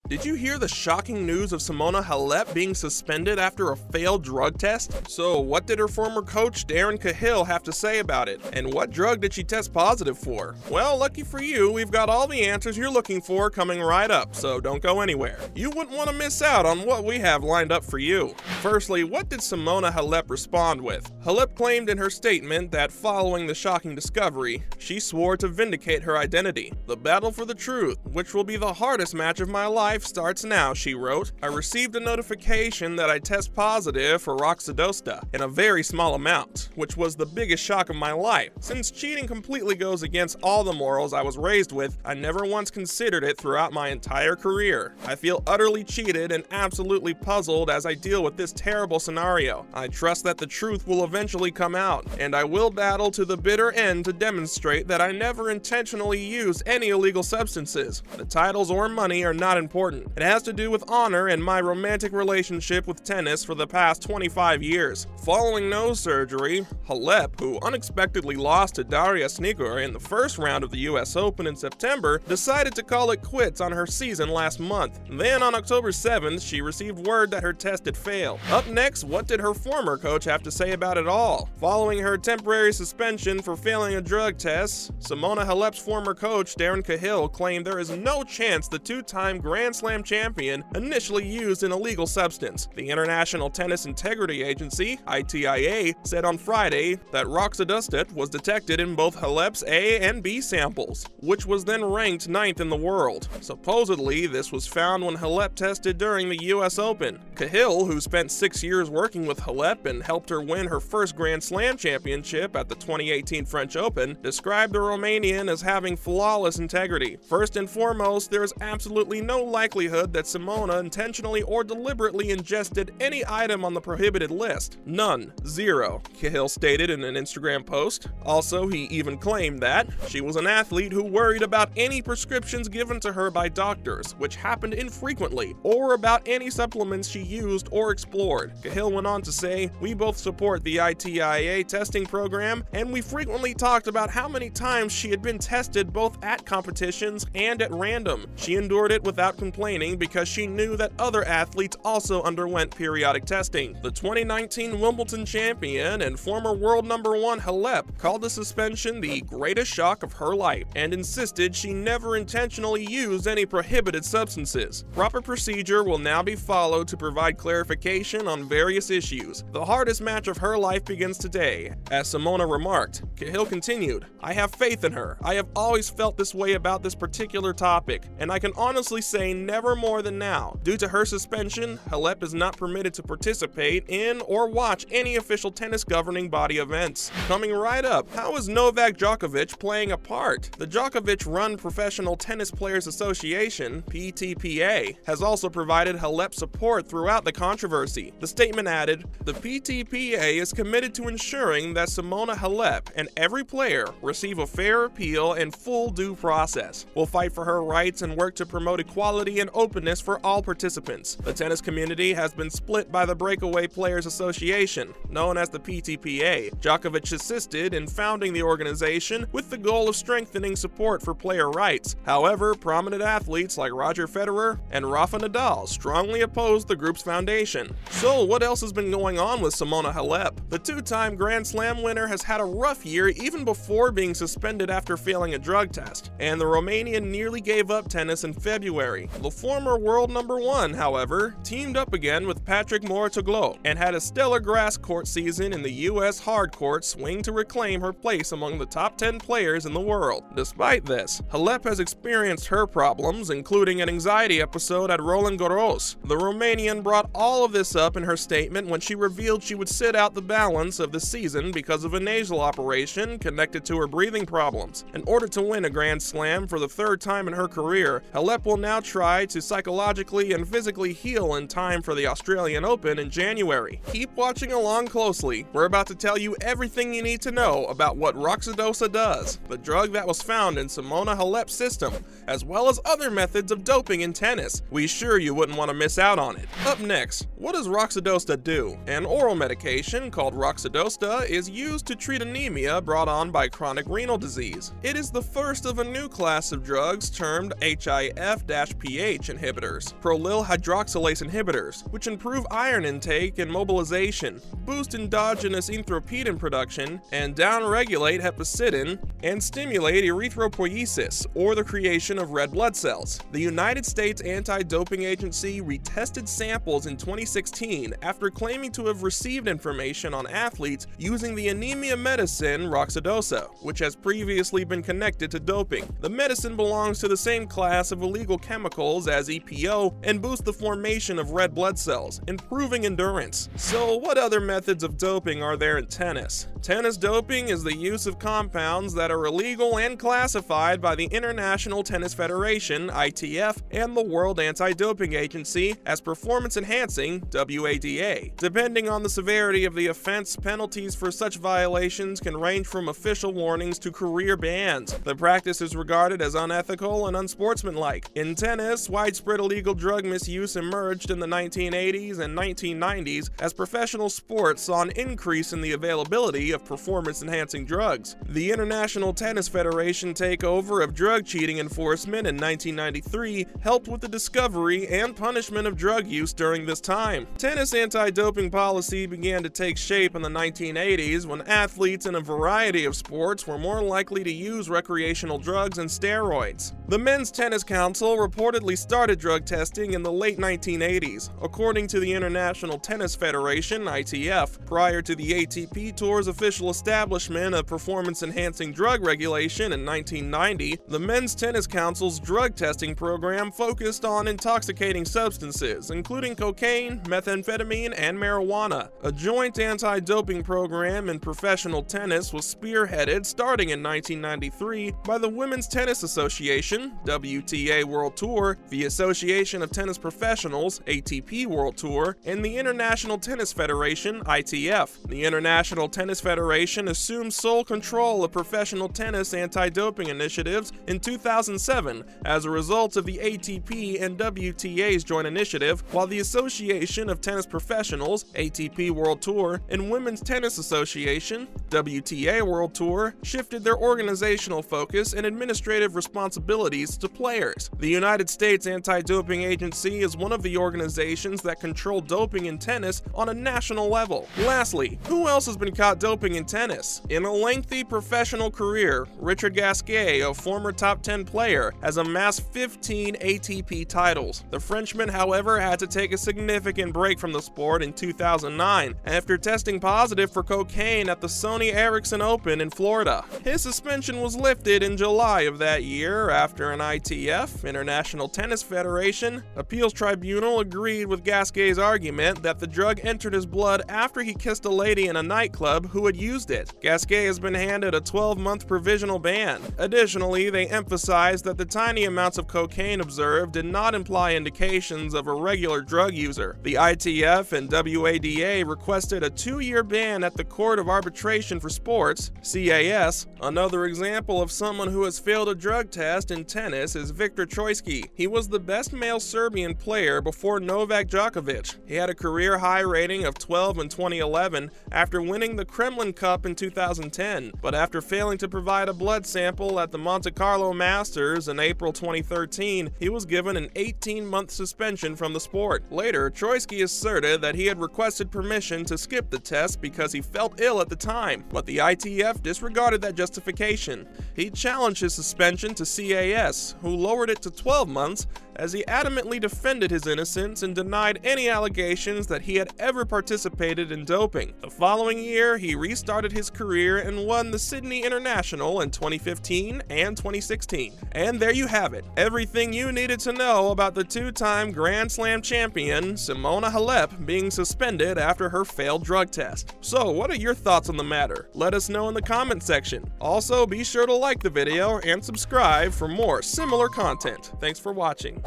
Did you hear the shocking news of Simona Halep being suspended after a failed drug test? So what did her former coach Darren Cahill have to say about it? And what drug did she test positive for? Well, lucky for you, we've got all the answers you're looking for coming right up, so don't go anywhere. You wouldn't want to miss out on what we have lined up for you. Firstly, what did Simona Halep respond with? Halep claimed in her statement that following the shocking discovery, she swore to vindicate her identity. The battle for the truth, which will be the hardest match of my life, starts now, she wrote. I received a notification that I test positive for roxadosta in a very small amount, which was the biggest shock of my life. Since cheating completely goes against all the morals I was raised with, I never once considered it throughout my entire career. I feel utterly cheated and absolutely puzzled as I deal with this terrible scenario. I trust that the truth will eventually come out, and I will battle to the bitter end to demonstrate that I never intentionally used any illegal substances. The titles or money are not important. It has to do with honor and my romantic relationship with tennis for the past 25 years. Following nose surgery, Halep, who unexpectedly lost to Daria Snigur in the first round of the US Open in September, decided to call it quits on her season last month. Then on October 7th, she received word that her test had failed. Up next, what did her former coach have to say about it all? Following her temporary suspension for failing a drug test, Simona Halep's former coach Darren Cahill claimed there is no chance the two-time Grand Slam champion initially used an illegal substance. The International Tennis Integrity Agency, ITIA, said on Friday that roxadustat was detected in both Halep's A and B samples, which was then ranked 9th in the world. Supposedly, this was found when Halep tested during the US Open. Cahill, who spent 6 years working with Halep and helped her win her first Grand Slam championship at the 2018 French Open, described the Romanian as having flawless integrity. First and foremost, there is absolutely no likelihood that Simona intentionally or deliberately ingested any item on the prohibited list. None. Zero, Cahill stated in an Instagram post. Also, he even claimed that she was an athlete who worried about any prescriptions given to her by doctors, which happened infrequently, or about any supplements she used or explored. Cahill went on to say, "We both support the ITIA testing program, and we frequently talked about how many times she had been tested both at competitions and at random. She endured it without complaining because she knew that other athletes also underwent periodic testing." The 2019 Wimbledon champion and former world #1 Halep called the suspension the greatest shock of her life and insisted she never intentionally used any prohibited substances. Proper procedure will now be followed to provide clarification on various issues. The hardest match of her life begins today, as Simona remarked. Cahill continued, "I have faith in her. I have always felt this way about this particular topic, and I can honestly say never more than now. Due to her suspension, Halep is not permitted to participate in or watch any official tennis governing body events." Coming right up, how is Novak Djokovic playing a part? The Djokovic-run Professional Tennis Players Association, PTPA, has also provided Halep support throughout the controversy. The statement added, "The PTPA is committed to ensuring that Simona Halep and every player receive a fair appeal and full due process. We'll fight for her rights and work to promote equality and openness for all participants. The tennis community has been split by the Breakaway Players Association, known as the PTPA. Djokovic assisted in founding the organization with the goal of strengthening support for player rights. However, prominent athletes like Roger Federer and Rafa Nadal strongly opposed the group's foundation." So what else has been going on with Simona Halep? The two-time Grand Slam winner has had a rough year even before being suspended after failing a drug test, and the Romanian nearly gave up tennis in February. The former world #1, however, teamed up again with Patrick Mouratoglou and had a stellar grass court season in the US hard court swing to reclaim her place among the top 10 players in the world. Despite this, Halep has experienced her problems, including an anxiety episode at Roland Garros. The Romanian brought all of this up in her statement when she revealed she would sit out the balance of the season because of a nasal operation connected to her breathing problems. In order to win a Grand Slam for the third time in her career, Halep will now try to psychologically and physically heal in time for the Australian Open in January. Keep watching along closely. We're about to tell you everything you need to know about what roxadosta does, the drug that was found in Simona Halep's system, as well as other methods of doping in tennis. We sure you wouldn't want to miss out on it. Up next, what does roxadosta do? An oral medication called roxadosta is used to treat anemia brought on by chronic renal disease. It is the first of a new class of drugs termed HIF-PH PTH inhibitors, prolyl hydroxylase inhibitors, which improve iron intake and mobilization, boost endogenous erythropoietin production, and downregulate hepcidin, and stimulate erythropoiesis, or the creation of red blood cells. The United States Anti-Doping Agency retested samples in 2016 after claiming to have received information on athletes using the anemia medicine roxadosa, which has previously been connected to doping. The medicine belongs to the same class of illegal chemicals as EPO and boosts the formation of red blood cells, improving endurance. So what other methods of doping are there in tennis? Tennis doping is the use of compounds that are illegal and classified by the International Tennis Federation (ITF) and the World Anti-Doping Agency as performance-enhancing (WADA). Depending on the severity of the offense, penalties for such violations can range from official warnings to career bans. The practice is regarded as unethical and unsportsmanlike. In tennis, widespread illegal drug misuse emerged in the 1980s and 1990s as professional sports saw an increase in the availability of performance-enhancing drugs. The International Tennis Federation takeover of drug cheating enforcement in 1993 helped with the discovery and punishment of drug use during this time. Tennis anti-doping policy began to take shape in the 1980s when athletes in a variety of sports were more likely to use recreational drugs and steroids. The Men's Tennis Council reportedly started drug testing in the late 1980s, according to the International Tennis Federation (ITF). Prior to the ATP Tour's official establishment of performance-enhancing drug regulation in 1990, the Men's Tennis Council's drug testing program focused on intoxicating substances, including cocaine, methamphetamine, and marijuana. A joint anti-doping program in professional tennis was spearheaded starting in 1993 by the Women's Tennis Association (WTA World Tour), the Association of Tennis Professionals (ATP World Tour), and the International Tennis Federation (ITF). The International Tennis Federation assumed sole control of professional tennis anti-doping initiatives in 2007 as a result of the ATP and WTA's joint initiative, while the Association of Tennis Professionals (ATP World Tour) and Women's Tennis Association (WTA World Tour) shifted their organizational focus and administrative responsibilities to players. The United States Anti-Doping Agency is one of the organizations that control doping in tennis on a national level. Lastly, who else has been caught doping in tennis? In a lengthy professional career, Richard Gasquet, a former top 10 player, has amassed 15 ATP titles. The Frenchman, however, had to take a significant break from the sport in 2009 after testing positive for cocaine at the Sony Ericsson Open in Florida. His suspension was lifted in July of that year after an ITF, International Tennis Federation, appeals tribunal agreed with Gasquet's argument that the drug entered his blood after he kissed a lady in a nightclub who had used it. Gasquet has been handed a 12-month provisional ban. Additionally, they emphasized that the tiny amounts of cocaine observed did not imply indications of a regular drug user. The ITF and WADA requested a 2-year ban at the Court of Arbitration for Sports, CAS. Another example of someone who has failed a drug test in tennis is Viktor Troicki. He was the best male Serbian player before Novak Djokovic. He had a career-high rating of 12 in 2011 after winning the Kremlin Cup in 2010, but after failing to provide a blood sample at the Monte Carlo Masters in April 2013, he was given an 18-month suspension from the sport. Later, Troicki asserted that he had requested permission to skip the test because he felt ill at the time, but the ITF disregarded that justification. He challenged his suspension to CAS, who lowered it to 12 months, as he adamantly defended his innocence and denied any allegations that he had ever participated in doping. The following year, he restarted his career and won the Sydney International in 2015 and 2016. And there you have it, everything you needed to know about the 2-time Grand Slam champion Simona Halep being suspended after her failed drug test. So what are your thoughts on the matter? Let us know in the comment section. Also, be sure to like the video and subscribe for more similar content. Thanks for watching.